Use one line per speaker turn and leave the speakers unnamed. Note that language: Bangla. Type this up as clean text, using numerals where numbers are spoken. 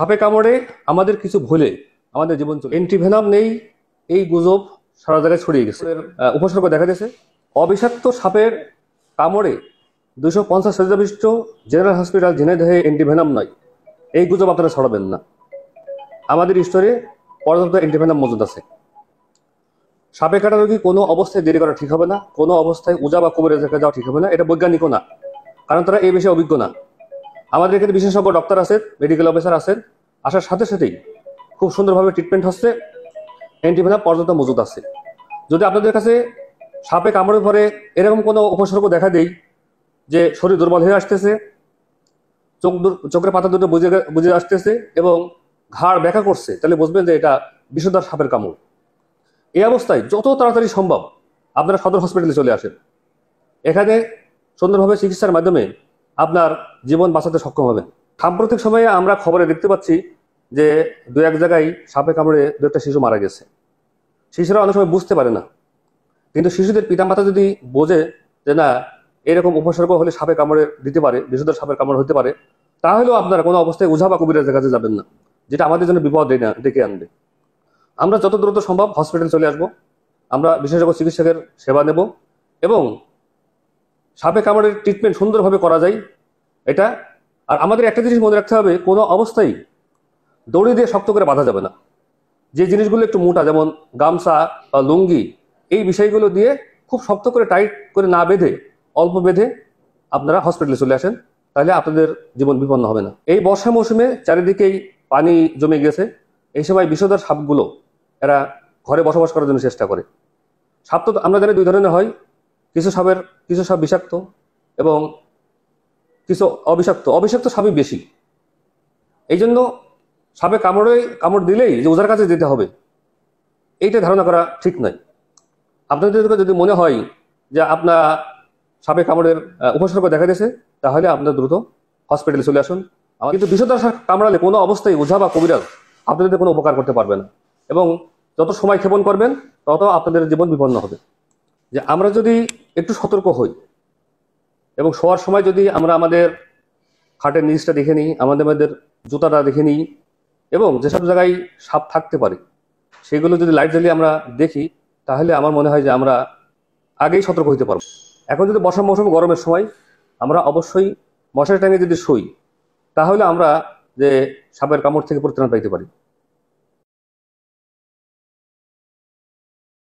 সাপে কামড়ে আমাদের কিছু ভুলে আমাদের জীবন চলে। অ্যান্টিভেনাম নেই এই গুজব সারা জায়গায় ছড়িয়ে গেছে। উপসর্গ দেখা গেছে অবিষাক্ত সাপের কামড়ে 250 শয্যাবিশিষ্ট জেনারেল হসপিটাল ঝিনাইদহে অ্যান্টিভেনাম নয়, এই গুজব আপনারা ছড়াবেন না। আমাদের স্টোরে পর্যাপ্ত অ্যান্টিভেনাম মজুদ আছে। সাপে কাটা রোগী কোনো অবস্থায় দেরি করা ঠিক হবে না, কোনো অবস্থায় উজা বা কবিরাজের কাছে যাওয়া ঠিক হবে না। এটা বৈজ্ঞানিকও না, কারণ তারা এই বিষয়ে অভিজ্ঞ না। আমাদের এখানে বিশেষজ্ঞ ডক্টর আছেন, মেডিকেল অফিসার আছেন, আসার সাথে সাথেই খুব সুন্দরভাবে ট্রিটমেন্ট হচ্ছে, অ্যান্টিভেনাম পর্যাপ্ত মজুদ আছে। যদি আপনাদের কাছে সাপে কামড়ের পরে এরকম কোনো উপসর্গ দেখা দেয় যে শরীর দুর্বল হয়ে আসতেছে, চোখের পাতা দুটো বুঝে আসতেছে এবং ঘাড় ব্যাকা করছে, তাহলে বুঝবেন যে এটা বিষধর সাপের কামড়। এই অবস্থায় যত তাড়াতাড়ি সম্ভব আপনারা সদর হসপিটালে চলে আসেন। এখানে সুন্দরভাবে চিকিৎসার মাধ্যমে আপনার জীবন বাঁচাতে সক্ষম হবেন। সাম্প্রতিক সময়ে আমরা খবরে দেখতে পাচ্ছি যে দু এক জায়গায় সাপে কামড়ে দু একটা শিশু মারা গেছে। শিশুরা অনেক সময় বুঝতে পারে না, কিন্তু শিশুদের পিতামাতা যদি বোঝে যে না এরকম উপসর্গ হলে সাপে কামড়ে দিতে পারে, বিষধর সাপের কামড় হতে পারে, তাহলেও আপনারা কোনো অবস্থায় ওঝা বা কবিরাজের কাছে যাবেন না, যেটা আমাদের জন্য বিপদ ডেকে আনবে। আমরা যত দ্রুত সম্ভব হসপিটালে চলে আসবো, আমরা বিশেষজ্ঞ চিকিৎসকের সেবা নেব এবং সাপে কামড়ের ট্রিটমেন্ট সুন্দরভাবে করা যায় এটা। আর আমাদের একটা জিনিস মনে রাখতে হবে, কোনো অবস্থায় দড়ি দিয়ে শক্ত করে বাঁধা যাবে না। যে জিনিসগুলো একটু মোটা, যেমন গামছা বা লুঙ্গি, এই বিষয়গুলো দিয়ে খুব শক্ত করে টাইট করে না বেঁধে অল্প বেঁধে আপনারা হসপিটালে চলে আসেন, তাহলে আপনাদের জীবন বিপন্ন হবে না। এই বর্ষা মৌসুমে চারিদিকেই পানি জমে গেছে, এই সময় বিষধর সাপগুলো এরা ঘরে বসবাস করার জন্য চেষ্টা করে। সাপ তো আমরা জানি দুই ধরনের হয়, কিছু সাপ বিষাক্ত এবং কিছু অবিষাক্ত সাপই বেশি। এই জন্য সাপে কামড় দিলেই যে ওঝার কাছে যেতে হবে, এইটা ধারণা করা ঠিক নয়। আপনাদের যদি মনে হয় যে আপনার সাপে কামড়ের উপসর্গ দেখা দিয়েছে, তাহলে আপনার দ্রুত হসপিটালে চলে আসুন। কিন্তু বিষধর সাপ কামড়ালে কোনো অবস্থায় ওঝা বা কবিরাজ আপনাদের কোনো উপকার করতে পারবে না, এবং যত সময় ক্ষেপণ করবেন তত আপনাদের জীবন বিপন্ন হবে। যে আমরা যদি একটু সতর্ক হই এবং শোয়ার সময় যদি আমরা আমাদের খাটের নিচটা দেখে নিই, আমাদের জুতাটা দেখে নিই, এবং যেসব জায়গায় সাপ থাকতে পারে সেগুলো যদি লাইট জ্বালিয়ে আমরা দেখি, তাহলে আমার মনে হয় যে আমরা আগেই সতর্ক হইতে পারবো। এখন যদি বর্ষা মৌসুম গরমের সময় আমরা অবশ্যই মশারি টাঙিয়ে যদি শুই, তাহলে আমরা যে সাপের কামড় থেকে পরিত্রাণ পাইতে পারি।